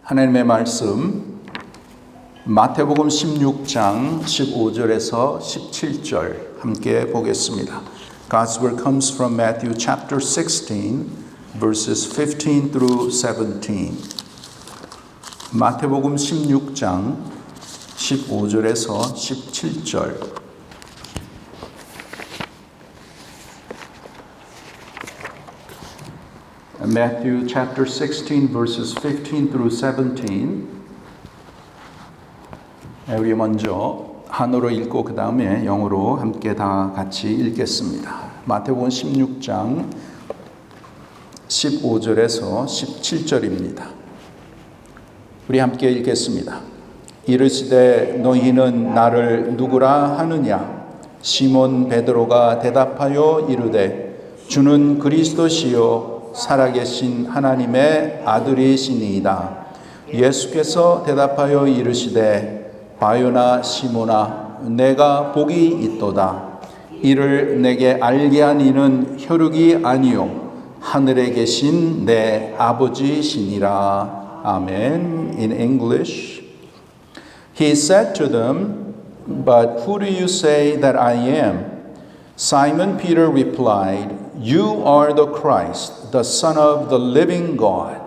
하나님의 말씀 마태복음 16장 15절에서 17절 함께 보겠습니다. God's word comes from Matthew chapter 16 verses 15 through 17. 마태복음 16장 15절에서 17절. Matthew chapter 16 verses 15 through 17. 우리 먼저 한어로 읽고 그 다음에 영어로 함께 다 같이 읽겠습니다. 마태복음 16장 15절에서 17절입니다. 우리 함께 읽겠습니다. 이르시되 너희는 나를 누구라 하느냐? 시몬 베드로가 대답하여 이르되 주는 그리스도시요 살아계신 하나님의 아들이시니이다. 예수께서 대답하여 이르시되 바요나 시몬아 내가 복이 있도다. 이를 내게 알게 한 이는 혈육이 아니요 하늘에 계신 내 아버지시니라. 아멘. In English, he said to them, But who do you say that I am? Simon Peter replied, You are the Christ, the Son of the living God.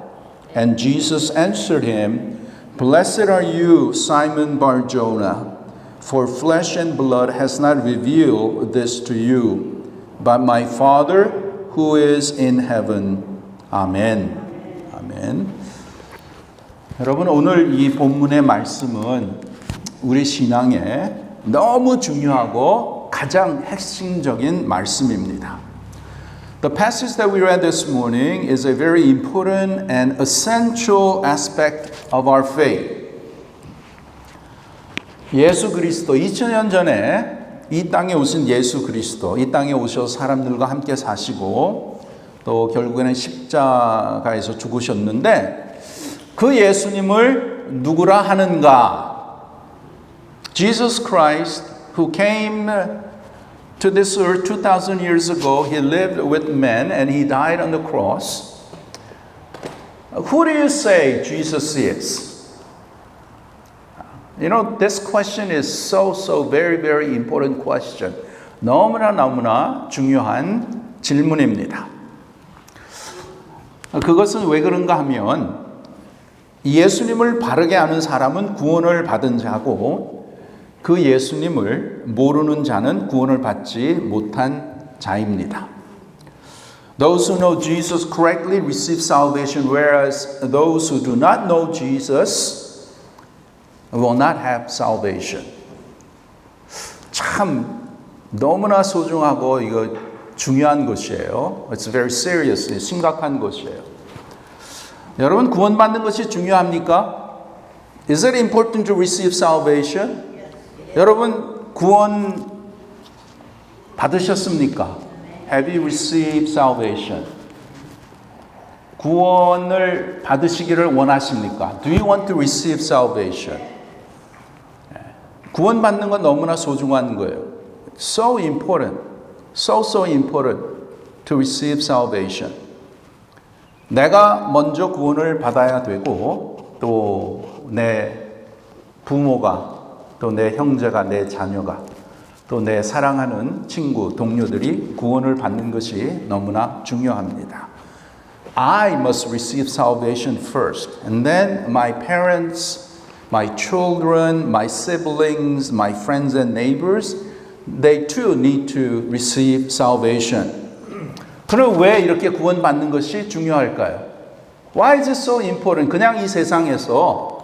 And Jesus answered him, Blessed are you, Simon Bar-Jonah, for flesh and blood has not revealed this to you, but my Father who is in heaven. 아멘. 아멘. 여러분, 오늘 이 본문의 말씀은 우리 신앙에 너무 중요하고 가장 핵심적인 말씀입니다. The passage that we read this morning is a very important and essential aspect of our faith. 예수 그리스도 2000년 전에 이 땅에 오신 예수 그리스도, 이 땅에 오셔서 사람들과 함께 사시고 또 결국에는 십자가에서 죽으셨는데 그 예수님을 누구라 하는가? Jesus Christ who came to this earth 2,000 years ago, he lived with men and he died on the cross. Who do you say Jesus is? You know, this question is so very important question. 너무나 중요한 질문입니다. 그것은 왜 그런가 하면 예수님을 바르게 아는 사람은 구원을 받은 자고 그 예수님을 모르는 자는 구원을 받지 못한 자입니다. Those who know Jesus correctly receive salvation, whereas those who do not know Jesus will not have salvation. 참 너무나 소중하고 이거 중요한 것이에요. It's very serious, 심각한 것이에요. 여러분 구원받는 것이 중요합니까? Is it important to receive salvation? 여러분 구원 받으셨습니까? Have you received salvation? 구원을 받으시기를 원하십니까? Do you want to receive salvation? 구원 받는 건 너무나 소중한 거예요. So important, so important to receive salvation. 내가 먼저 구원을 받아야 되고 또 내 부모가 또 내 형제가 내 자녀가 또 내 사랑하는 친구, 동료들이 구원을 받는 것이 너무나 중요합니다. I must receive salvation first, and then my parents, my children, my siblings, my friends and neighbors, they too need to receive salvation. 그럼 왜 이렇게 구원받는 것이 중요할까요? Why is it so important? 그냥 이 세상에서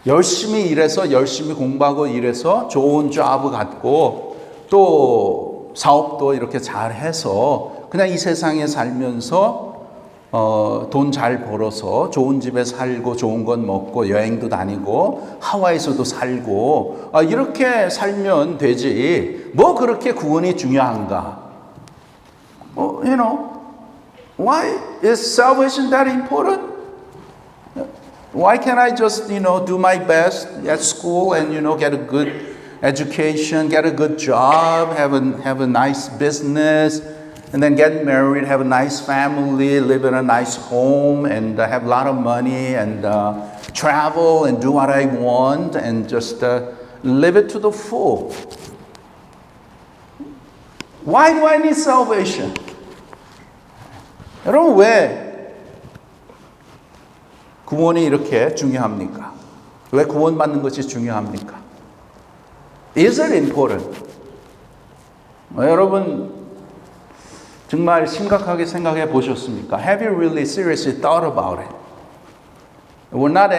열심히 일해서 열심히 공부하고 일해서 좋은 잡을 갖고 또 사업도 이렇게 잘해서 그냥 이 세상에 살면서 돈 잘 벌어서 좋은 집에 살고 좋은 건 먹고 여행도 다니고 하와이에서도 살고 이렇게 살면 되지 뭐 그렇게 구원이 중요한가? Why is salvation that important? Why can't I just, do my best at school and, get a good education, get a good job, have a nice business, and then get married, have a nice family, live in a nice home, and have a lot of money, and travel and do what I want, and just live it to the full. Why do I need salvation? 여러분 왜 구원이 이렇게 중요합니까? 왜 구원받는 것이 중요합니까? Is it important? 여러분 정말 심각하게 생각해 보셨습니까? Have you really seriously thought about it? We're not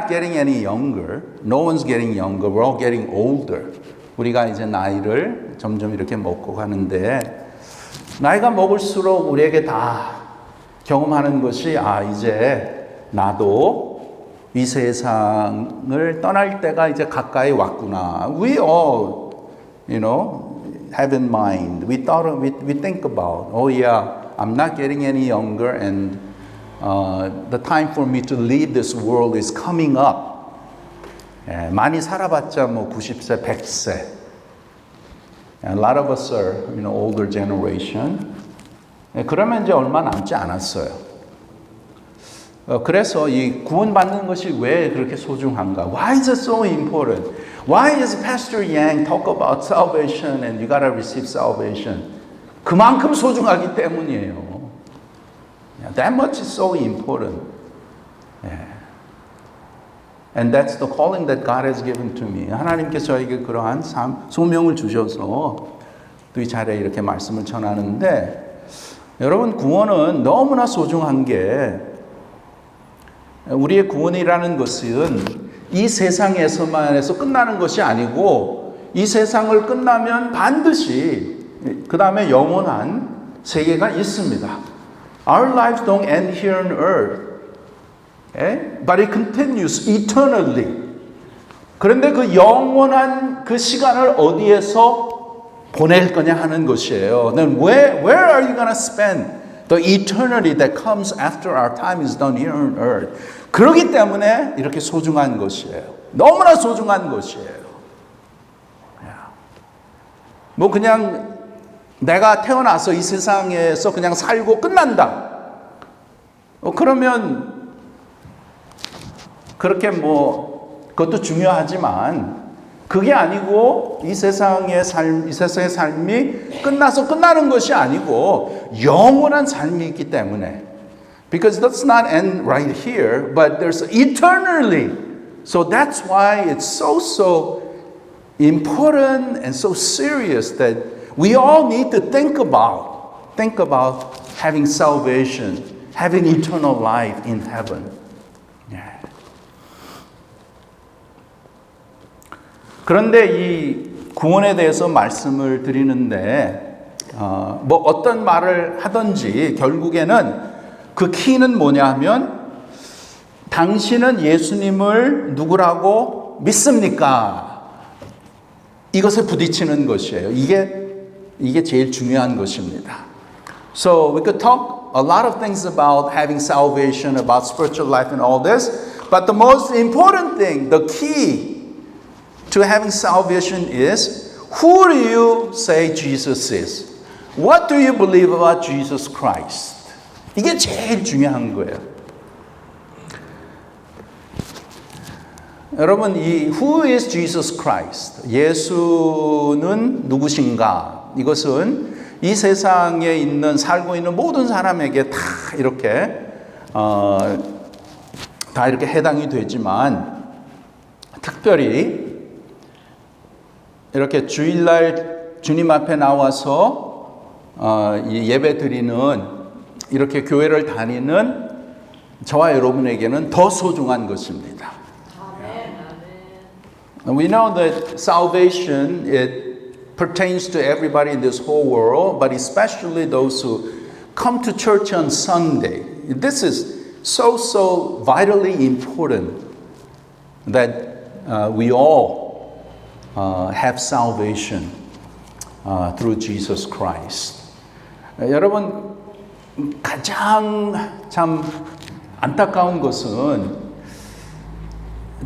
getting any younger. No one's getting younger. We're all getting older. 우리가 이제 나이를 점점 이렇게 먹고 가는데 나이가 먹을수록 우리에게 다 경험하는 것이 이제 나도 이 세상을 떠날 때가 이제 가까이 왔구나. We all, have in mind. We think about, I'm not getting any younger and the time for me to leave this world is coming up. 많이 살아봤자 뭐 90세, 100세. And a lot of us are, older generation. 그러면 이제 얼마 남지 않았어요. 그래서 이 구원받는 것이 왜 그렇게 소중한가? Why is it so important? Why is Pastor Yang talk about salvation and you gotta receive salvation? 그만큼 소중하기 때문이에요. That much is so important. And that's the calling that God has given to me. 하나님께서 저에게 그러한 소명을 주셔서 또 이 자리에 이렇게 말씀을 전하는데 여러분 구원은 너무나 소중한 게 우리의 구원이라는 것은 이 세상에서만 해서 끝나는 것이 아니고 이 세상을 끝나면 반드시 그 다음에 영원한 세계가 있습니다. Our lives don't end here on earth. But it continues eternally. 그런데 그 영원한 그 시간을 어디에서 보낼 거냐 하는 것이에요. Then where are you going to spend the eternity that comes after our time is done here on earth? 그렇기 때문에 이렇게 소중한 것이에요. 너무나 소중한 것이에요. 뭐 그냥 내가 태어나서 이 세상에서 그냥 살고 끝난다. 그러면 그렇게 그것도 중요하지만 그게 아니고 이 세상의 삶이 끝나서 끝나는 것이 아니고 영원한 삶이 있기 때문에 because that's not end right here, but there's eternally. So that's why it's so important and so serious that we all need to think about having salvation, having eternal life in heaven. 그런데 이 구원에 대해서 말씀을 드리는데 어떤 말을 하든지 결국에는 그 키는 뭐냐 하면 당신은 예수님을 누구라고 믿습니까? 이것에 부딪히는 것이에요. 이게 제일 중요한 것입니다. So we could talk a lot of things about having salvation, about spiritual life and all this, but the most important thing, the key to having salvation is Who do you say Jesus is? What do you believe about Jesus Christ? 이게 제일 중요한 거예요. 여러분, 이 Who is Jesus Christ? 예수는 누구신가? 이것은 이 세상에 있는 살고 있는 모든 사람에게 다 이렇게 해당이 되지만 특별히 이렇게 주일날 주님 앞에 나와서 예배 드리는 이렇게 교회를 다니는 저와 여러분에게는 더 소중한 것입니다. We know that salvation it pertains to everybody in this whole world, but especially those who come to church on Sunday. This is so vitally important that we all have salvation through Jesus Christ. 여러분, 가장 참 안타까운 것은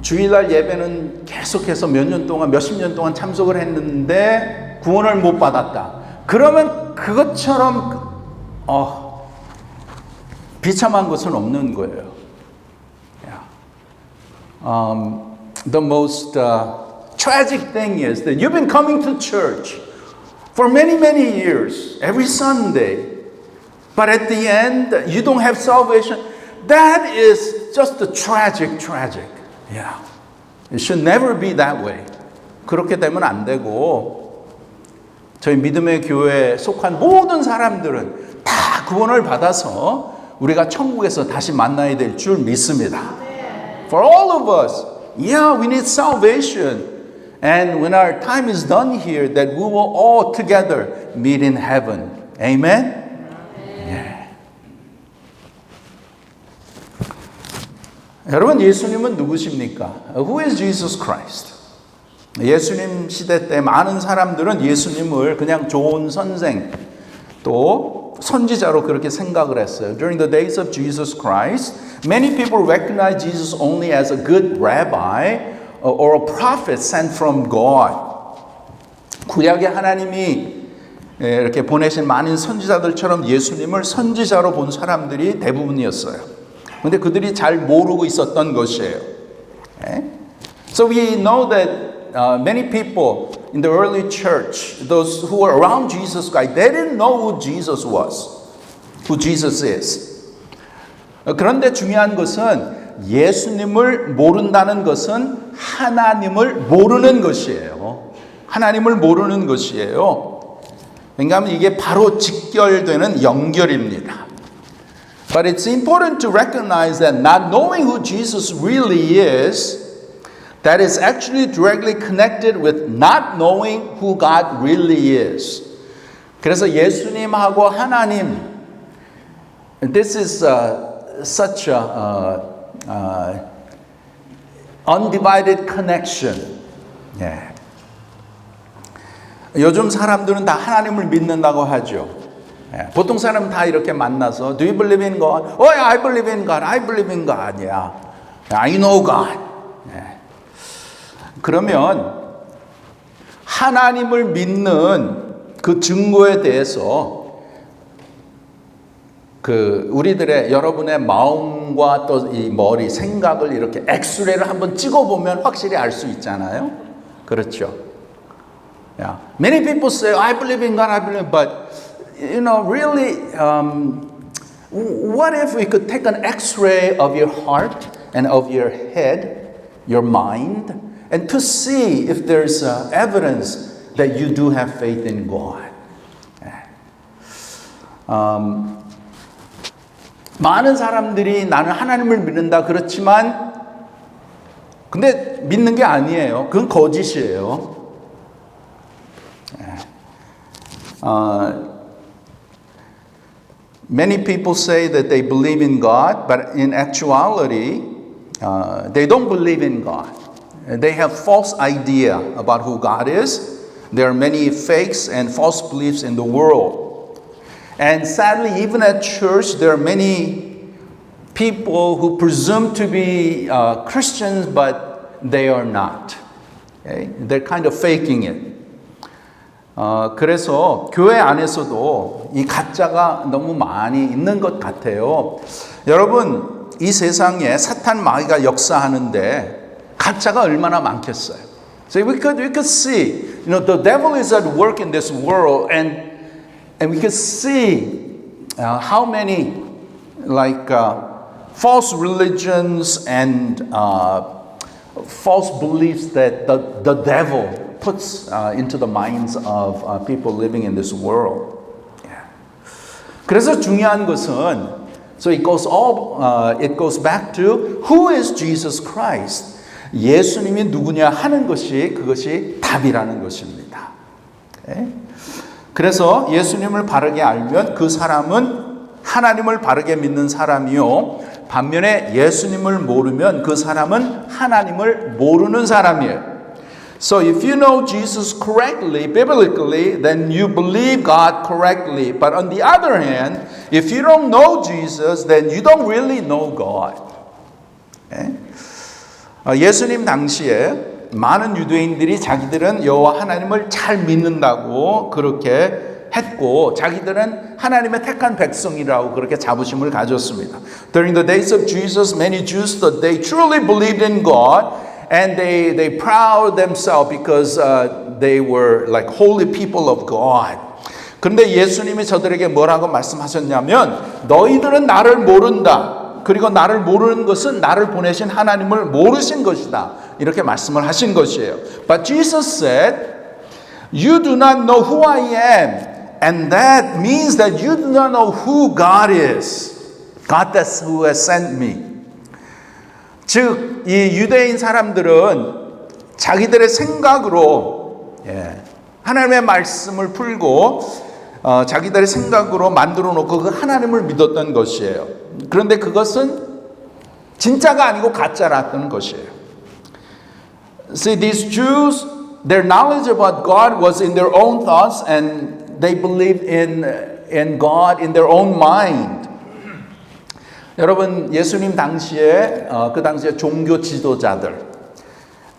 주일날 예배는 계속해서 몇십 년 동안 참석을 했는데 구원을 못 받았다. 그러면 그것처럼 비참한 것은 없는 거예요. The most tragic thing is that you've been coming to church for many years, every Sunday, but at the end you don't have salvation. That is just a tragic. Yeah. It should never be that way. 그렇게 되면 안 되고 저희 믿음의 교회에 속한 모든 사람들은 다 구원을 받아서 우리가 천국에서 다시 만나야 될 줄 믿습니다. For all of us, yeah, we need salvation. And when our time is done here, that we will all together meet in heaven. Amen? 여러분, 예수님은 누구십니까? Who is Jesus Christ? 예수님 시대 때 많은 사람들은 예수님을 그냥 좋은 선생, 또 선지자로 그렇게 생각을 했어요. During the days of Jesus Christ, many people recognize Jesus only as a good rabbi or a prophet sent from God. 구약의 하나님이 이렇게 보내신 많은 선지자들처럼 예수님을 선지자로 본 사람들이 대부분이었어요. 근데 그들이 잘 모르고 있었던 것이에요. So we know that many people in the early church, those who were around Jesus Christ, they didn't know who Jesus was, who Jesus is. 그런데 중요한 것은 예수님을 모른다는 것은 하나님을 모르는 것이에요. 하나님을 모르는 것이에요. 왜냐하면 이게 바로 직결되는 연결입니다. But it's important to recognize that not knowing who Jesus really is, that is actually directly connected with not knowing who God really is. 그래서 예수님하고 하나님, this is such a undivided connection. 예. 요즘 사람들은 다 하나님을 믿는다고 하죠. 보통 사람은 다 이렇게 만나서 Do you believe in God? Oh, yeah, I believe in God. I believe in God. Yeah. I know God. 그러면 하나님을 믿는 그 증거에 대해서 우리들의 여러분의 마음과 또 이 머리, 생각을 이렇게 엑스레이를 한번 찍어보면 확실히 알 수 있잖아요. 그렇죠. Yeah. Many people say, I believe in God, I believe, but you know, really, what if we could take an X-ray of your heart and of your head, your mind, and to see if there's evidence that you do have faith in God. 많은 사람들이 나는 하나님을 믿는다 그렇지만 근데 믿는 게 아니에요. 그건 거짓이에요. Many people say that they believe in God, but in actuality, they don't believe in God. They have false idea about who God is. There are many fakes and false beliefs in the world. And sadly, even at church, there are many people who presume to be Christians, but they are not. Okay? They're kind of faking it. 그래서 교회 안에서도 이 가짜가 너무 많이 있는 것 같아요. 여러분, 이 세상에 사탄 마귀가 역사하는데 가짜가 얼마나 많겠어요. So we could see, the devil is at work in this world, and we could see how many false religions and false beliefs that the devil puts into the minds of people living in this world. Yeah. 그래서 중요한 것은, so it goes back to who is Jesus Christ? 예수님이 누구냐 하는 것이 그것이 답이라는 것입니다. Okay? 그래서 예수님을 바르게 알면 그 사람은 하나님을 바르게 믿는 사람이요. 반면에 예수님을 모르면 그 사람은 하나님을 모르는 사람이에요. So if you know Jesus correctly, biblically, then you believe God correctly. But on the other hand, if you don't know Jesus, then you don't really know God. Okay? 예수님 당시에 많은 유대인들이 자기들은 여호와 하나님을 잘 믿는다고 그렇게 했고 자기들은 하나님의 택한 백성이라고 그렇게 자부심을 가졌습니다. During the days of Jesus, many Jews thought they truly believed in God and they proud themselves because they were like holy people of God. 그런데 예수님이 저들에게 뭐라고 말씀하셨냐면 너희들은 나를 모른다. 그리고 나를 모르는 것은 나를 보내신 하나님을 모르신 것이다. 이렇게 말씀을 하신 것이에요. But Jesus said, you do not know who I am. And that means that you do not know who God is. God that's who has sent me. 즉, 이 유대인 사람들은 자기들의 생각으로 하나님의 말씀을 풀고 자기들의 생각으로 만들어 놓고 그 하나님을 믿었던 것이에요. 그런데 그것은 진짜가 아니고 가짜라는 것이에요. See, these Jews, their knowledge about God was in their own thoughts and they believed in God in their own mind. 여러분, 예수님 당시에 그 당시에 종교 지도자들,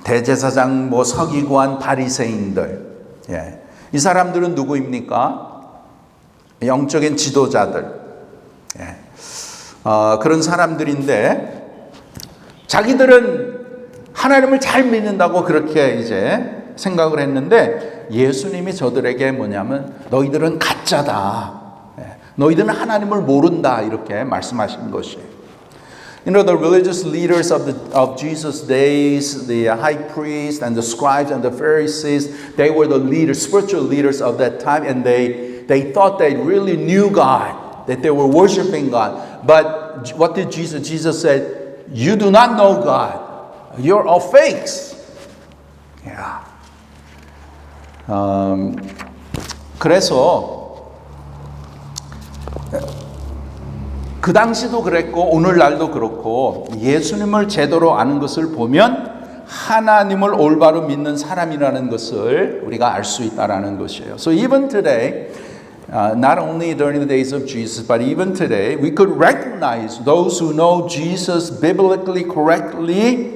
대제사장, 서기관, 바리새인들, 이 사람들은 누구입니까? 영적인 지도자들, 그런 사람들인데 자기들은 하나님을 잘 믿는다고 그렇게 이제 생각을 했는데 예수님이 저들에게 뭐냐면 너희들은 가짜다. 너희들은 하나님을 모른다. 이렇게 말씀하신 것이에요. The religious leaders of Jesus' days, the high priests and the scribes and the Pharisees, they were the leaders, spiritual leaders of that time, and they thought they really knew God, that they were worshiping God. But what did Jesus? Jesus said, you do not know God. You're all fakes. Yeah. 그래서 그 당시도 그랬고 오늘날도 그렇고 예수님을 제대로 아는 것을 보면 하나님을 올바로 믿는 사람이라는 것을 우리가 알 수 있다라는 것이에요. So even today, not only during the days of Jesus, but even today, we could recognize those who know Jesus biblically correctly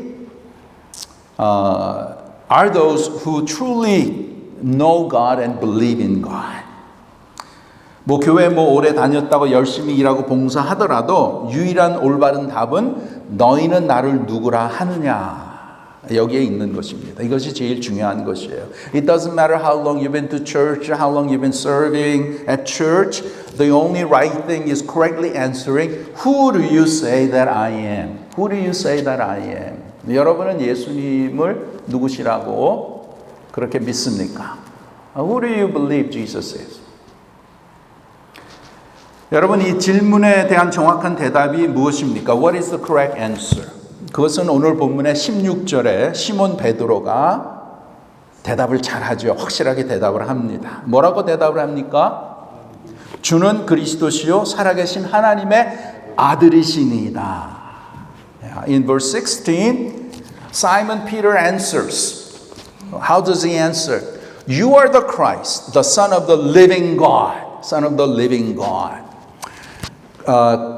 are those who truly know God and believe in God. 교회 오래 다녔다고 열심히 일하고 봉사하더라도 유일한 올바른 답은 너희는 나를 누구라 하느냐. 여기에 있는 것입니다. 이것이 제일 중요한 것이에요. It doesn't matter how long you've been to church, how long you've been serving at church. The only right thing is correctly answering, who do you say that I am? Who do you say that I am? 여러분은 예수님을 누구시라고 그렇게 믿습니까? Who do you believe Jesus is? 여러분, 이 질문에 대한 정확한 대답이 무엇입니까? What is the correct answer? 그것은 오늘 본문의 16절에 시몬 베드로가 대답을 잘하죠. 확실하게 대답을 합니다. 뭐라고 대답을 합니까? 주는 그리스도시요 살아계신 하나님의 아들이시니이다. In verse 16, Simon Peter answers. How does he answer? You are the Christ, the Son of the living God. Son of the living God.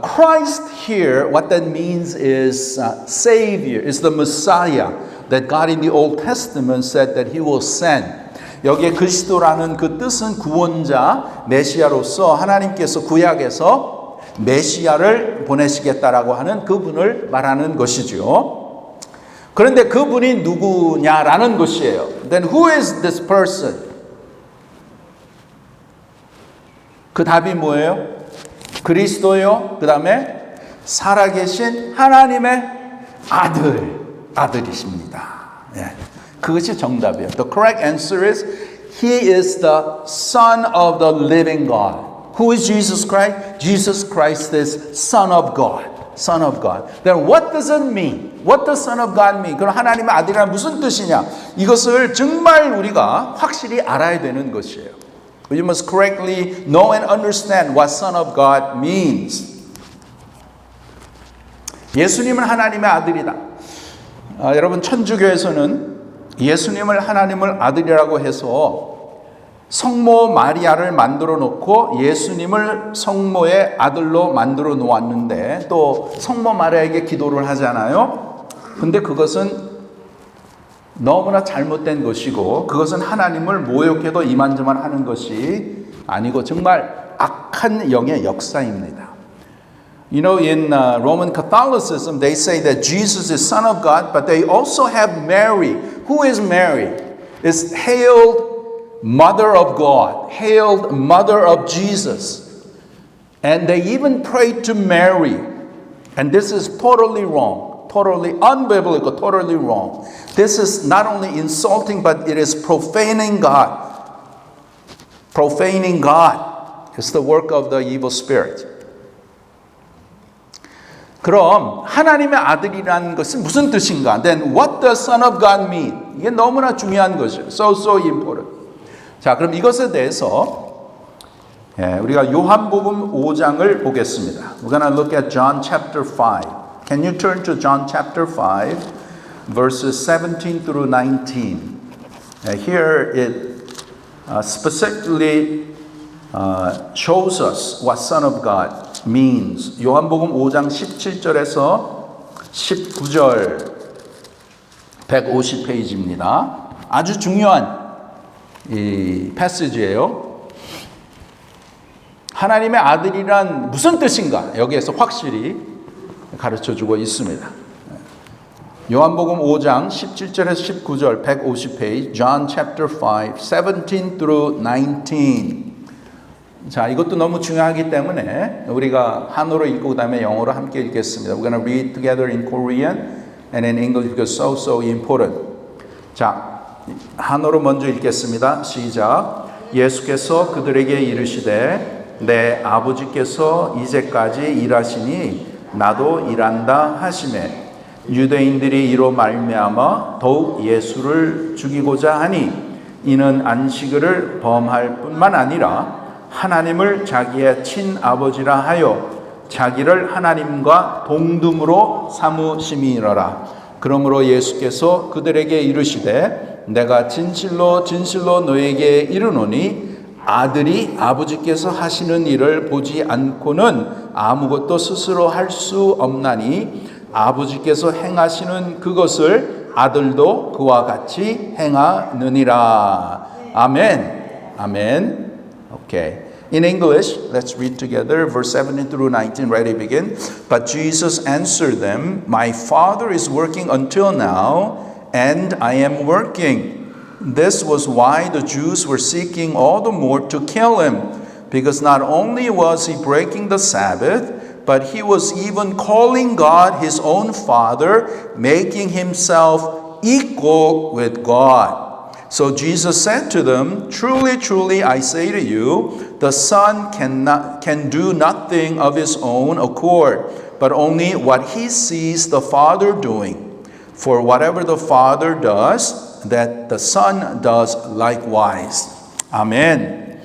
Christ here, what that means is Savior, is the Messiah that God in the Old Testament said that He will send. 여기에 그리스도라는 그 뜻은 구원자, 메시아로서 하나님께서 구약에서 메시아를 보내시겠다라고 하는 그분을 말하는 것이죠. 그런데 그분이 누구냐라는 것이에요. Then who is this person? 그 답이 뭐예요? 그리스도요. 그 다음에 살아계신 하나님의 아들이십니다. 예. 그것이 정답이에요. The correct answer is He is the Son of the living God. Who is Jesus Christ? Jesus Christ is Son of God. Son of God. Then what does it mean? What does Son of God mean? 그럼 하나님의 아들이란 무슨 뜻이냐? 이것을 정말 우리가 확실히 알아야 되는 것이에요. You must correctly know and understand what Son of God means. 예수님은 하나님의 아들이다. 여러분 천주교에서는 예수님을 하나님을 아들이라고 해서 성모 마리아를 만들어 놓고 예수님을 성모의 아들로 만들어 놓았는데 또 성모 마리아에게 기도를 하잖아요. 근데 그것은 너무나 잘못된 것이고 그것은 하나님을 모욕해도 이만저만 하는 것이 아니고 정말 악한 영의 역사입니다. You know, in Roman Catholicism, they say that Jesus is Son of God, but they also have Mary. Who is Mary? Is hailed Mother of God, hailed Mother of Jesus. And they even pray to Mary. And this is totally wrong, totally unbiblical, totally wrong. This is not only insulting, but it is profaning God. Profaning God. It's the work of the evil spirit. 그럼 하나님의 아들이라는 것은 무슨 뜻인가? Then what does Son of God mean? 이게 너무나 중요한 것이에요. So important. 자, 그럼 이것에 대해서 우리가 요한복음 5장을 보겠습니다. We're going to look at John chapter 5. Can you turn to John chapter 5, verses 17 through 19? Here it specifically shows us what Son of God means. 요한복음 5장 17절에서 19절 150페이지입니다. 아주 중요한 이 패시지예요. 하나님의 아들이란 무슨 뜻인가? 여기에서 확실히 가르쳐주고 있습니다. 요한복음 5장 17절에서 19절 150페이지 John chapter 5, 17 through 19. 자, 이것도 너무 중요하기 때문에 우리가 한어로 읽고 그다음에 영어로 함께 읽겠습니다. We're going to read together in Korean and in English because so important. 자, 한어로 먼저 읽겠습니다. 시작. 예수께서 그들에게 이르시되 내 아버지께서 이제까지 일하시니 나도 일한다 하시매 유대인들이 이로 말미암아 더욱 예수를 죽이고자 하니 이는 안식일을 범할 뿐만 아니라 하나님을 자기의 친아버지라 하여 자기를 하나님과 동등으로 삼으심이니라. 그러므로 예수께서 그들에게 이르시되 내가 진실로 진실로 너에게 이르노니 아들이 아버지께서 하시는 일을 보지 않고는 아무것도 스스로 할 수 없나니 아버지께서 행하시는 그것을 아들도 그와 같이 행하느니라. 아멘. 아멘. Okay. In English, let's read together verse 17 through 19. Ready, begin. But Jesus answered them, My Father is working until now, and I am working. This was why the Jews were seeking all the more to kill him, because not only was he breaking the Sabbath, but he was even calling God his own Father, making himself equal with God. So Jesus said to them, Truly, truly, I say to you, the Son can do nothing of his own accord, but only what he sees the Father doing. For whatever the Father does, that the Son does likewise. Amen.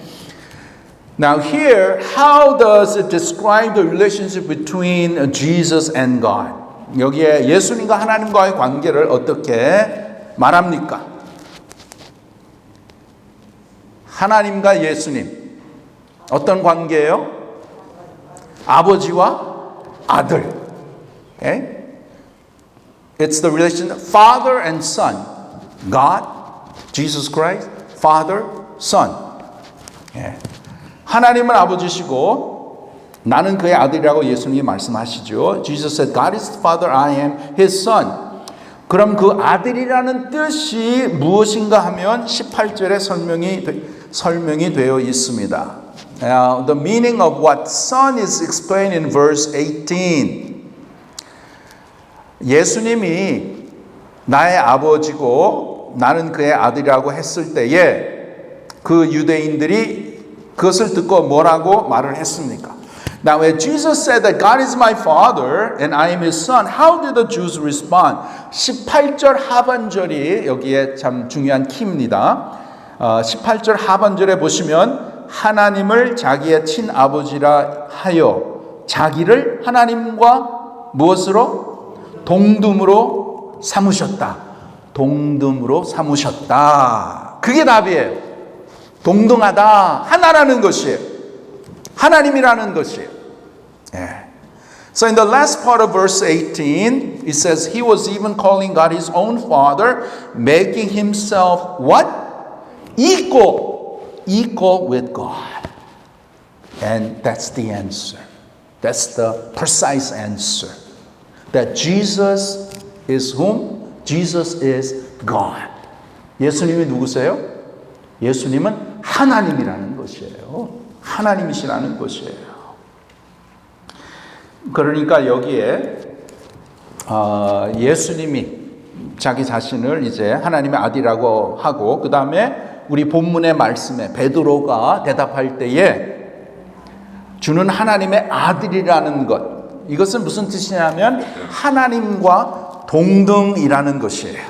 Now here, how does it describe the relationship between Jesus and God? 여기에 예수님과 하나님과의 관계를 어떻게 말합니까? 하나님과 예수님 어떤 관계예요? 아버지와 아들. Okay? It's the relation of Father and Son. God, Jesus Christ, Father, Son. 예. 하나님은 아버지시고 나는 그의 아들이라고 예수님이 말씀하시죠. Jesus said, God is the Father, I am His Son. 그럼 그 아들이라는 뜻이 무엇인가 하면 18절에 설명이 되어 있습니다. The meaning of what Son is explained in verse 18. 예수님이 나의 아버지고 나는 그의 아들이라고 했을 때에 그 유대인들이 그것을 듣고 뭐라고 말을 했습니까? Now when Jesus said that God is my Father and I am His Son, how did the Jews respond? 18절 하반절이 여기에 참 중요한 키입니다. 18절 하반절에 보시면 하나님을 자기의 친아버지라 하여 자기를 하나님과 무엇으로? 동등으로 삼으셨다. 동등으로 삼으셨다. 그게 답이에요. 동등하다. 하나라는 것이에요. 하나님이라는 것이에요. 예. So in the last part of verse 18, it says, He was even calling God His own Father, making Himself what? Equal with God. And that's the answer. That's the precise answer. That Jesus is whom? Jesus is God. 예수님이 누구세요? 예수님은 하나님이라는 것이에요. 하나님이시라는 것이에요. 그러니까 여기에 예수님이 자기 자신을 이제 하나님의 아들이라고 하고 그 다음에 우리 본문의 말씀에 베드로가 대답할 때에 주는 하나님의 아들이라는 것, 이것은 무슨 뜻이냐면 하나님과 동등이라는 것이에요.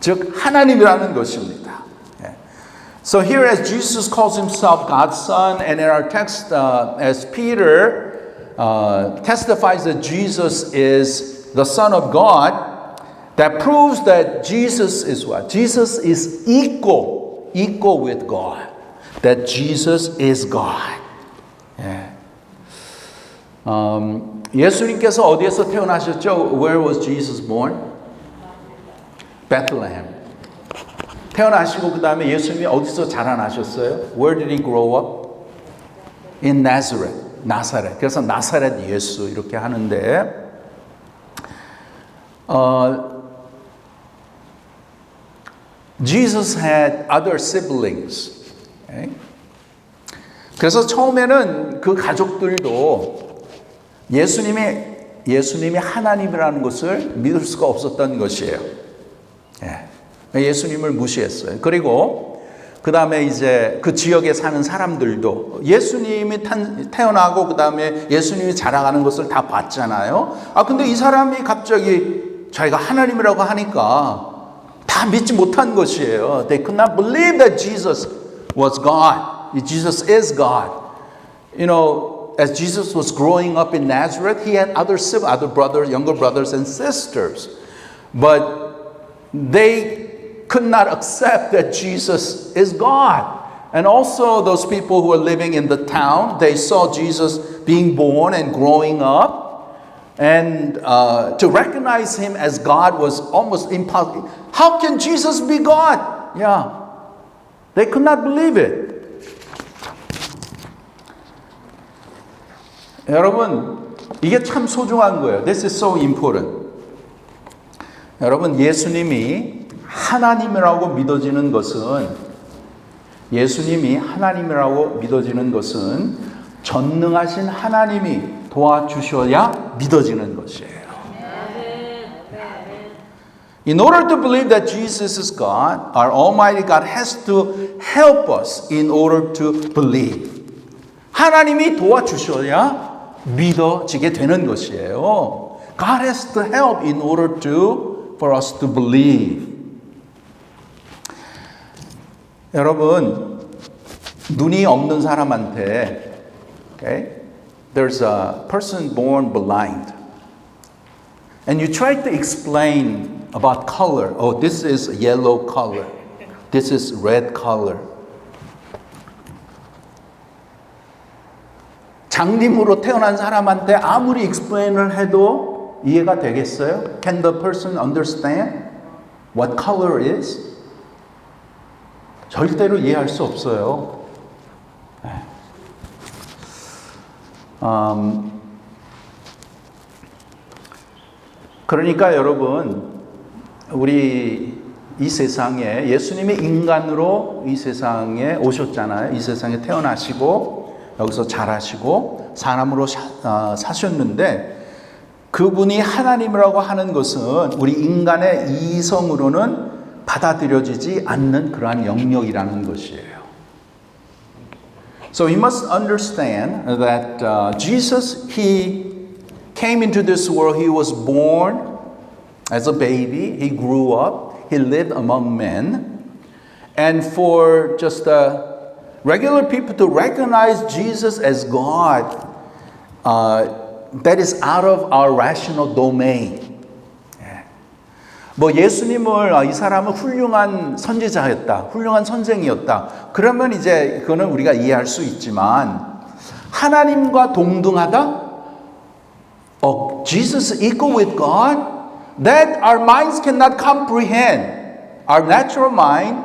즉 하나님이라는 것입니다. So here as Jesus calls himself God's Son, and in our text as Peter testifies that Jesus is the Son of God, that proves that Jesus is what? Jesus is equal with God. That Jesus is God. 예. 예수님께서 어디에서 태어나셨죠? Where was Jesus born? Bethlehem. 태어나시고 그 다음에 예수님이 어디서 자라나셨어요? Where did he grow up? In Nazareth. 나사렛. 그래서 나사렛 예수 이렇게 하는데 Jesus had other siblings. Okay? 그래서 처음에는 그 가족들도 예수님이 하나님이라는 것을 믿을 수가 없었던 것이에요. 예수님을 무시했어요. 그리고 그 다음에 이제 그 지역에 사는 사람들도 예수님이 태어나고 그 다음에 예수님이 자라가는 것을 다 봤잖아요. 근데 이 사람이 갑자기 자기가 하나님이라고 하니까 다 믿지 못한 것이에요. They could not believe that Jesus was God. Jesus is God. You know, as Jesus was growing up in Nazareth, he had other brothers, younger brothers and sisters. But they could not accept that Jesus is God. And also those people who were living in the town, they saw Jesus being born and growing up. And to recognize him as God was almost impossible. How can Jesus be God? Yeah. They could not believe it. 여러분, 이게 참 소중한 거예요. This is so important. 여러분, 예수님이 하나님이라고 믿어지는 것은 전능하신 하나님이 도와주셔야 믿어지는 것이에요. In order to believe that Jesus is God, our Almighty God has to help us in order to believe. 하나님이 도와주셔야 믿어지게 되는 것이에요. God has to help in order for us to believe. 여러분, 눈이 없는 사람한테, okay, there's a person born blind, and you try to explain about color. Oh, this is yellow color. This is red color. 장님으로 태어난 사람한테 아무리 explain을 해도 이해가 되겠어요? Can the person understand what color is? 절대로 이해할 수 없어요. 그러니까 여러분, 우리 이 세상에 예수님이 인간으로 이 세상에 오셨잖아요. 이 세상에 태어나시고 여기서 자라시고 사람으로 사셨는데, 그분이 하나님이라고 하는 것은 우리 인간의 이성으로는 받아들여지지 않는 그러한 영역이라는 것이에요. So we must understand that Jesus, He came into this world. He was born as a baby. He grew up. He lived among men. And for just regular people to recognize Jesus as God, that is out of our rational domain. 뭐 예수님을 이 사람은 훌륭한 선지자였다, 훌륭한 선생이었다, 그러면 이제 그거는 우리가 이해할 수 있지만, 하나님과 동등하다? Jesus equal with God? That our minds cannot comprehend. Our natural mind,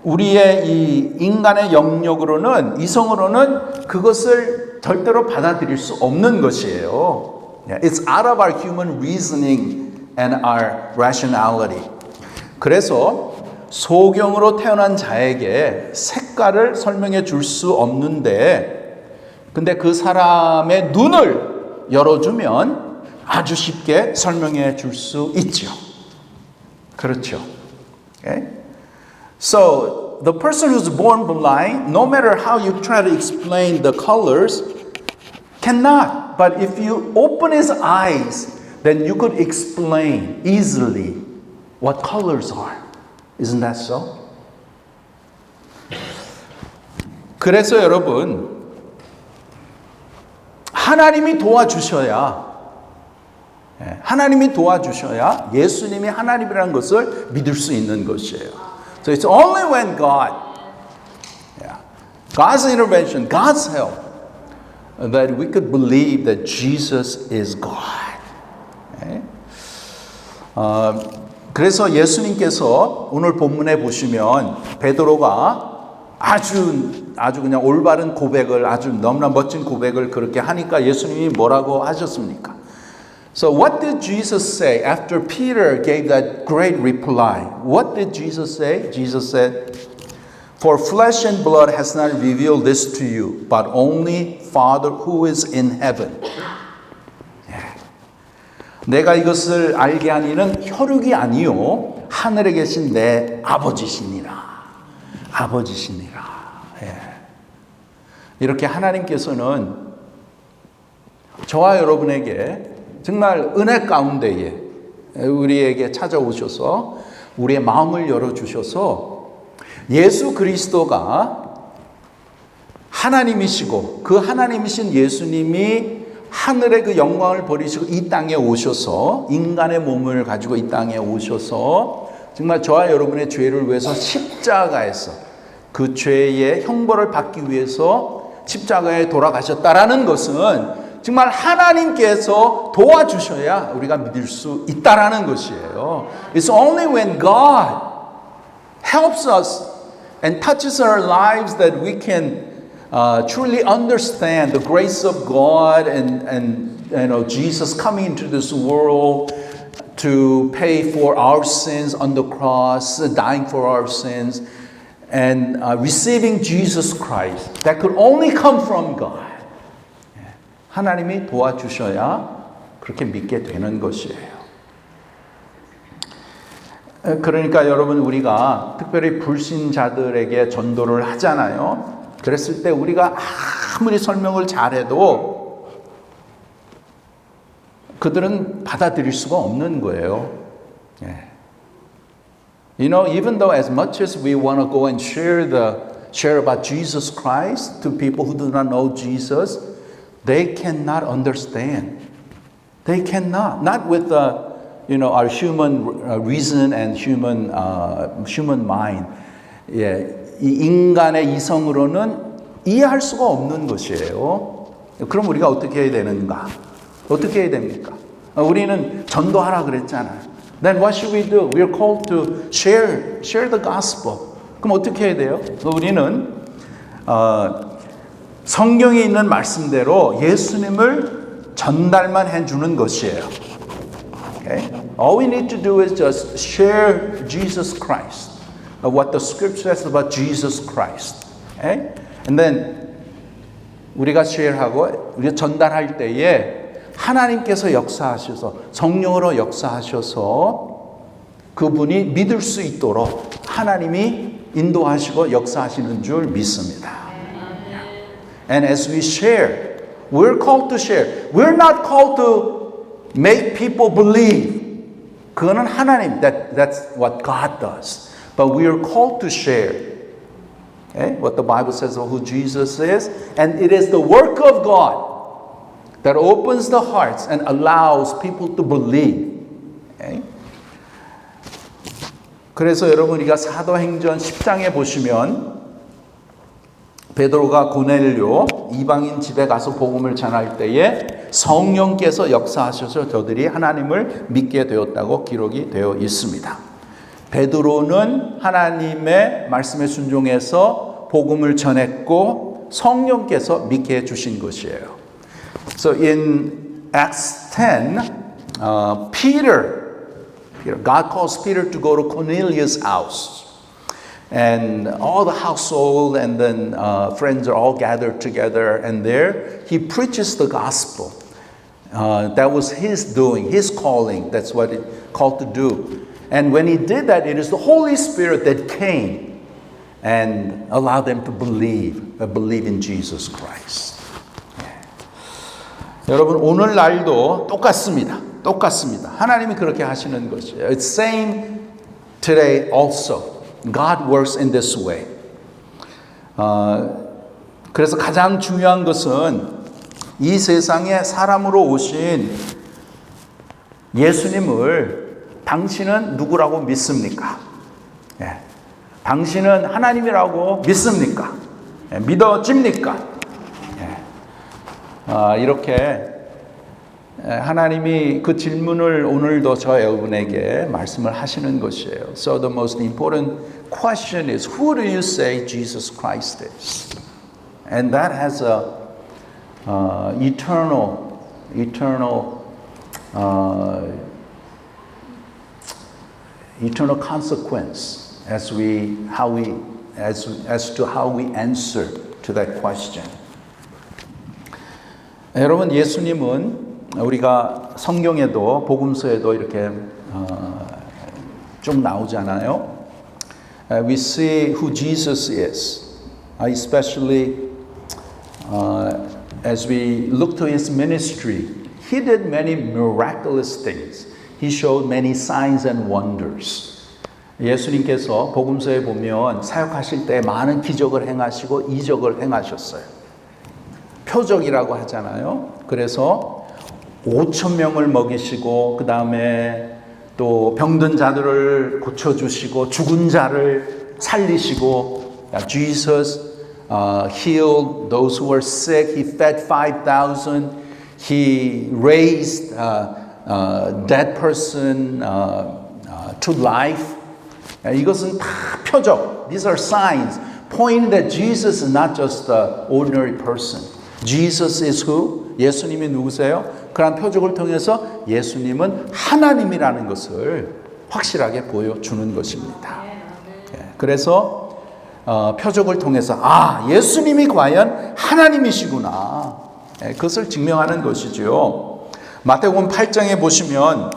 우리의 이 인간의 영역으로는, 이성으로는 그것을 절대로 받아들일 수 없는 것이에요. It's out of our human reasoning and our rationality. 그래서 소경으로 태어난 자에게 색깔을 설명해 줄 수 없는데, 근데 그 사람의 눈을 열어주면 아주 쉽게 설명해 줄 수 있죠. 그렇죠. Okay? So the person who's born blind, no matter how you try to explain the colors, cannot. But if you open his eyes, then you could explain easily what colors are. Isn't that so? 그래서 여러분, 하나님이 도와주셔야 예수님이 하나님이라는 것을 믿을 수 있는 것이에요. So it's only when God's intervention, God's help, that we could believe that Jesus is God. 그래서 예수님께서 오늘 본문에 보시면 베드로가 아주 그냥 올바른 고백을, 아주 너무나 멋진 고백을 그렇게 하니까 예수님이 뭐라고 하셨습니까? So what did Jesus say after Peter gave that great reply? What did Jesus say? Jesus said, "For flesh and blood has not revealed this to you, but only Father who is in heaven." 내가 이것을 알게 한 이는 혈육이 아니요 하늘에 계신 내 아버지시니라. 아버지시니라. 이렇게 하나님께서는 저와 여러분에게 정말 은혜 가운데에 우리에게 찾아오셔서 우리의 마음을 열어주셔서 예수 그리스도가 하나님이시고, 그 하나님이신 예수님이 하늘의 그 영광을 버리시고 이 땅에 오셔서, 인간의 몸을 가지고 이 땅에 오셔서 정말 저와 여러분의 죄를 위해서 십자가에서 그 죄의 형벌을 받기 위해서 십자가에 돌아가셨다라는 것은 정말 하나님께서 도와주셔야 우리가 믿을 수 있다라는 것이에요. It's only when God helps us and touches our lives that we can truly understand the grace of God and Jesus coming into this world to pay for our sins on the cross, dying for our sins, and receiving Jesus Christ. That could only come from God. 하나님이 도와주셔야 그렇게 믿게 되는 것이에요. 그러니까 여러분, 우리가 특별히 불신자들에게 전도를 하잖아요. 그랬을 때 우리가 아무리 설명을 잘해도 그들은 받아들일 수가 없는 거예요. You know, even though as much as we want to go and share about Jesus Christ to people who do not know Jesus, they cannot understand. They cannot. Not with our human reason and human mind. 이 인간의 이성으로는 이해할 수가 없는 것이에요. 그럼 우리가 어떻게 해야 되는가? 어떻게 해야 됩니까? 우리는 전도하라 그랬잖아요. Then what should we do? We are called to share the gospel 그럼 어떻게 해야 돼요? 우리는 성경에 있는 말씀대로 예수님을 전달만 해주는 것이에요. Okay? All we need to do is just share Jesus Christ, what the Scripture says about Jesus Christ. Okay? And then 우리가 share하고 우리가 전달할 때에 하나님께서 역사하셔서 성령으로 역사하셔서 그분이 믿을 수 있도록 하나님이 인도하시고 역사하시는 줄 믿습니다. And as we share, we're called to share. We're not called to make people believe. 그거는 하나님, that's what God does. But we are called to share. Okay? What the Bible says of who Jesus is. And it is the work of God that opens the hearts and allows people to believe. Okay? 그래서 여러분 우리가 사도행전 10장에 보시면 베드로가 고넬료 이방인 집에 가서 복음을 전할 때에 성령께서 역사하셔서 저들이 하나님을 믿게 되었다고 기록이 되어 있습니다. 베드로는 하나님의 말씀에 순종해서 복음을 전했고 성령께서 믿게 해주신 것이에요. So in Acts 10, God calls Peter to go to Cornelius' house. And all the household and then friends are all gathered together, and there he preaches the gospel. That was his doing, his calling. That's what he called to do. And when he did that, it is the Holy Spirit that came and allowed them to believe in Jesus Christ. 여러분 오늘날도 똑같습니다. 하나님이 그렇게 하시는 것이에요. It's same today also. God works in this way. 그래서 가장 중요한 것은 이 세상에 사람으로 오신 예수님을 당신은 누구라고 믿습니까? 당신은 하나님이라고 믿습니까? 믿어집니까? 이렇게 하나님이 그 질문을 오늘도 저 여러분에게 말씀을 하시는 것이에요. So the most important question is, who do you say Jesus Christ is? And that has a eternal consequence as to how we answer to that question. 여러분 예수님은 우리가 성경에도 복음서에도 이렇게 좀 나오잖아요. We see who Jesus is, especially as we look to his ministry. He did many miraculous things. He showed many signs and wonders. 예수님께서 복음서에 보면 사역하실 때 많은 기적을 행하시고 이적을 행하셨어요. 표적이라고 하잖아요. 그래서 5,000명을 먹이시고 그 다음에 또 병든 자들을 고쳐주시고 죽은 자를 살리시고 Jesus healed those who were sick. He fed 5,000. He raised dead person to life. 이것은 다 표적. These are signs pointing that Jesus is not just an ordinary person. Jesus is who? 예수님이 누구세요? 그런 표적을 통해서 예수님은 하나님이라는 것을 확실하게 보여주는 것입니다. 그래서 표적을 통해서 예수님이 과연 하나님이시구나. 그것을 증명하는 것이죠. 마태복음 8장에 보시면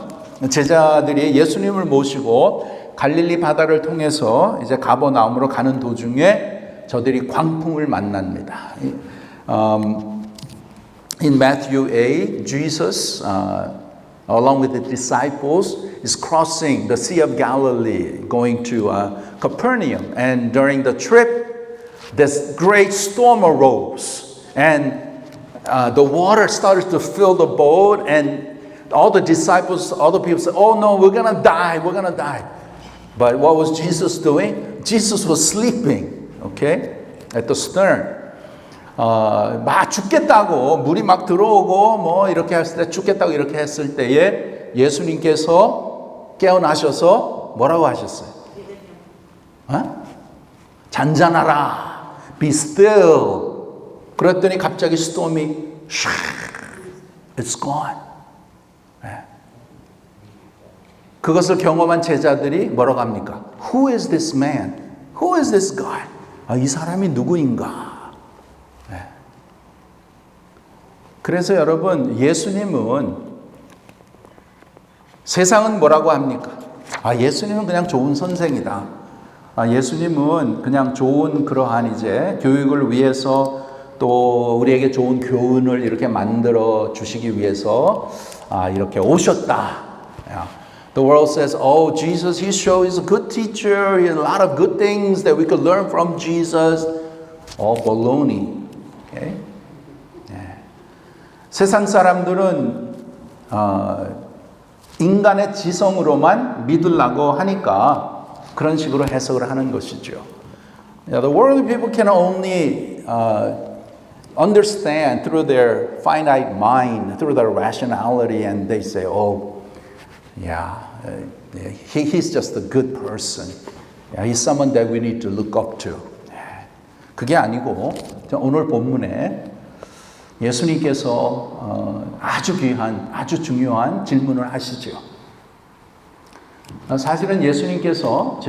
제자들이 예수님을 모시고 갈릴리 바다를 통해서 이제 가버나움으로 가는 도중에 저들이 광풍을 만납니다. In Matthew 8, Jesus, along with the disciples, is crossing the Sea of Galilee, going to Capernaum. And during the trip, this great storm arose, and the water started to fill the boat, and all the disciples, all the people said, "Oh no, we're gonna die, we're gonna die." But what was Jesus doing? Jesus was sleeping, okay, at the stern. 막 죽겠다고 물이 막 들어오고 뭐 이렇게 했을 때 죽겠다고 이렇게 했을 때에 예수님께서 깨어나셔서 뭐라고 하셨어요? 잔잔하라. Be still. 그랬더니 갑자기 스톰이 It's gone. 그것을 경험한 제자들이 뭐라고 합니까? Who is this man? Who is this guy? 이 사람이 누구인가? 그래서 여러분, 예수님은 세상은 뭐라고 합니까? 예수님은 그냥 좋은 선생이다. 예수님은 그냥 좋은 그러한 이제 교육을 위해서 또 우리에게 좋은 교훈을 이렇게 만들어 주시기 위해서 이렇게 오셨다. The world says, oh, Jesus, he shows a good teacher. He has a lot of good things that we could learn from Jesus. Baloney. Okay? 세상 사람들은 인간의 지성으로만 믿으려고 하니까 그런 식으로 해석을 하는 것이죠. The worldly people can only understand through their finite mind, through their rationality, and they say, oh, yeah, he's just a good person. Yeah, he's someone that we need to look up to. 그게 아니고 오늘 본문에 예수님께서 아주 귀한, 아주 중요한 질문을 하시죠. 사실은 예수님께서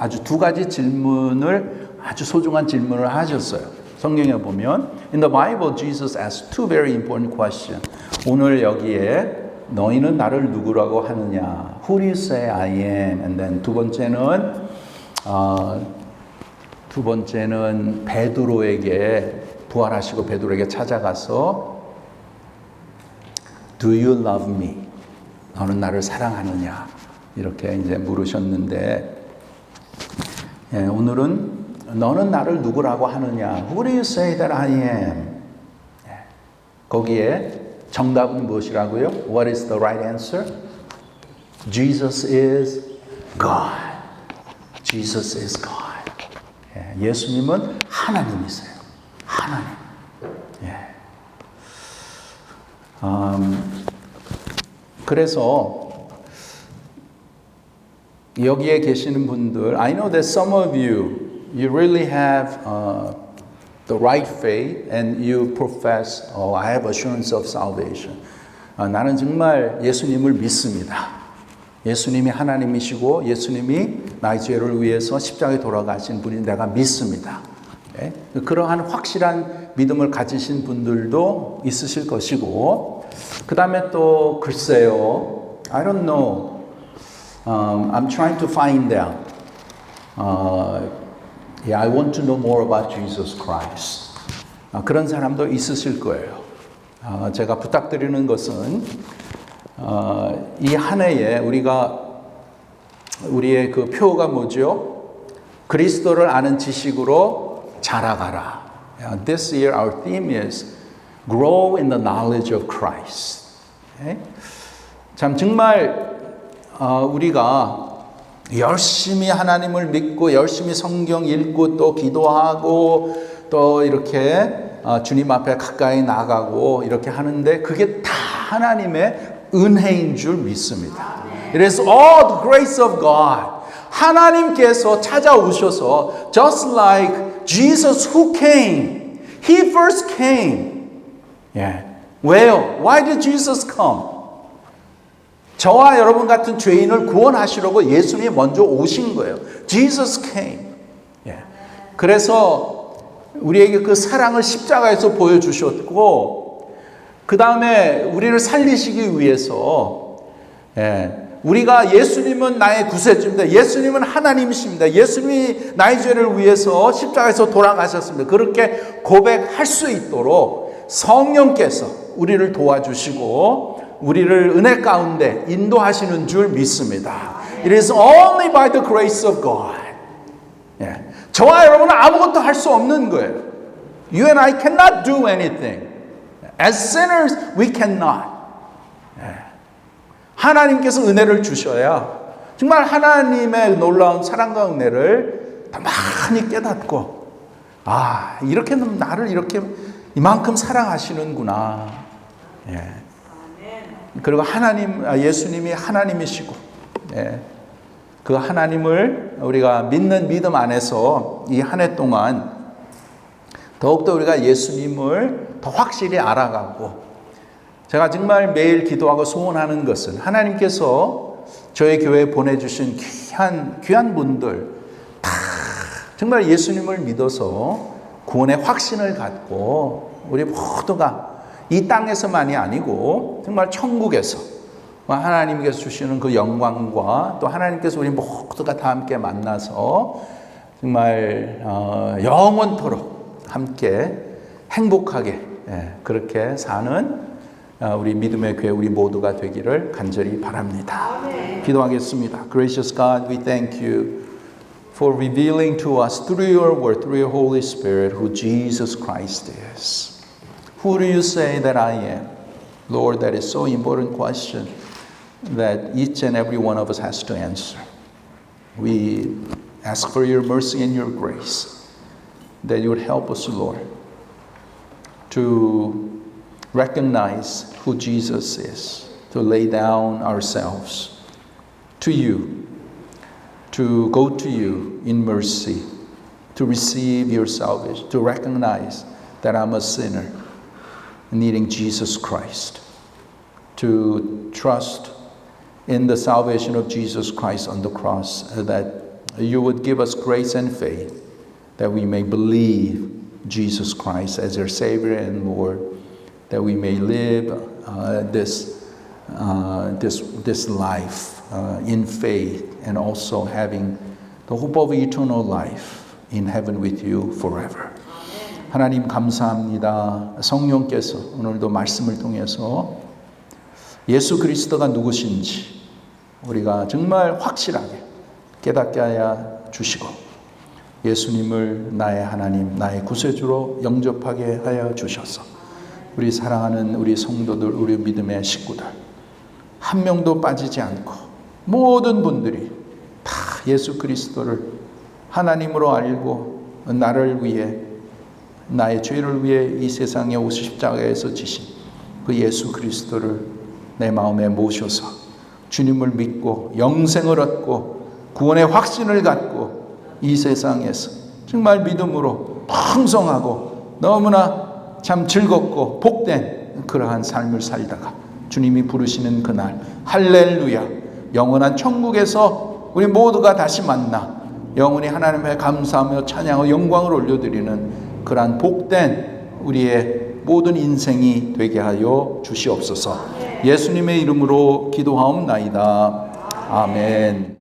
아주 두 가지 질문을, 아주 소중한 질문을 하셨어요. 성경에 보면 In the Bible, Jesus asked two very important questions. 오늘 여기에 너희는 나를 누구라고 하느냐? Who do you say I am? And then 두 번째는 베드로에게 부활하시고 베드로에게 찾아가서 Do you love me? 너는 나를 사랑하느냐? 이렇게 이제 물으셨는데 오늘은 너는 나를 누구라고 하느냐? Who do you say that I am? 거기에 정답은 무엇이라고요? What is the right answer? Jesus is God. Jesus is God. 예수님은 하나님이세요. 하나님. 그래서 여기에 계시는 분들, I know that some of you really have the right faith and you profess, I have assurance of salvation. 나는 정말 예수님을 믿습니다. 예수님이 하나님이시고 예수님이 나의 죄를 위해서 십자가에 돌아가신 분이 내가 믿습니다. 그러한 확실한 믿음을 가지신 분들도 있으실 것이고, 그 다음에 또 글쎄요, I don't know. I'm trying to find out. I want to know more about Jesus Christ. 그런 사람도 있으실 거예요. 제가 부탁드리는 것은 이 한 해에 우리의 그 표가 뭐죠? 그리스도를 아는 지식으로 자라가라. This year our theme is Grow in the knowledge of Christ. 참 정말 우리가 열심히 하나님을 믿고 열심히 성경 읽고 또 기도하고 또 이렇게 주님 앞에 가까이 나가고 이렇게 하는데 그게 다 하나님의 은혜인 줄 믿습니다. It is all the grace of God. 하나님께서 찾아오셔서 just like Jesus who came, He first came. 왜요? Why did Jesus come? 저와 여러분 같은 죄인을 구원하시려고 예수님이 먼저 오신 거예요. Jesus came. 그래서 우리에게 그 사랑을 십자가에서 보여주셨고, 그 다음에 우리를 살리시기 위해서 우리가 예수님은 나의 구세주입니다. 예수님은 하나님이십니다. 예수님이 나의 죄를 위해서 십자가에서 돌아가셨습니다. 그렇게 고백할 수 있도록 성령께서 우리를 도와주시고 우리를 은혜 가운데 인도하시는 줄 믿습니다. It is only by the grace of God. 저와 여러분은 아무것도 할 수 없는 거예요. You and I cannot do anything. As sinners, we cannot. 하나님께서 은혜를 주셔야 정말 하나님의 놀라운 사랑과 은혜를 더 많이 깨닫고, 이렇게 나를 이렇게 이만큼 사랑하시는구나. 그리고 예수님이 하나님이시고, 그 하나님을 우리가 믿는 믿음 안에서 이 한 해 동안 더욱더 우리가 예수님을 더 확실히 알아가고, 제가 정말 매일 기도하고 소원하는 것은 하나님께서 저희 교회에 보내주신 귀한 분들 다 정말 예수님을 믿어서 구원의 확신을 갖고 우리 모두가 이 땅에서만이 아니고 정말 천국에서 하나님께서 주시는 그 영광과 또 하나님께서 우리 모두가 다 함께 만나서 정말 영원토록 함께 행복하게 그렇게 사는 우리 믿음의 교회 우리 모두가 되기를 간절히 바랍니다. 기도하겠습니다. Gracious God, we thank you for revealing to us through your word, through your Holy Spirit, who Jesus Christ is. Who do you say that I am? Lord, that is so important question that each and every one of us has to answer. We ask for your mercy and your grace, that you would help us, Lord, to recognize who Jesus is, to lay down ourselves to you, to go to you in mercy, to receive your salvation, to recognize that I'm a sinner needing Jesus Christ, to trust in the salvation of Jesus Christ on the cross, that you would give us grace and faith that we may believe Jesus Christ as our Savior and Lord, that we may live this life in faith, and also having the hope of eternal life in heaven with you forever. 하나님 감사합니다. 성령께서 오늘도 말씀을 통해서 예수 그리스도가 누구신지 우리가 정말 확실하게 깨닫게 하여 주시고, 예수님을 나의 하나님, 나의 구세주로 영접하게 하여 주셔서 우리 사랑하는 우리 성도들, 우리 믿음의 식구들 한 명도 빠지지 않고 모든 분들이 다 예수 그리스도를 하나님으로 알고 나를 위해, 나의 죄를 위해 이 세상에 오셔 십자가에서 지신 그 예수 그리스도를 내 마음에 모셔서 주님을 믿고 영생을 얻고 구원의 확신을 갖고 이 세상에서 정말 믿음으로 풍성하고 너무나 참 즐겁고 복된 그러한 삶을 살다가 주님이 부르시는 그날 할렐루야 영원한 천국에서 우리 모두가 다시 만나 영원히 하나님께 감사하며 찬양하고 영광을 올려드리는 그러한 복된 우리의 모든 인생이 되게 하여 주시옵소서. 예수님의 이름으로 기도하옵나이다. 아멘.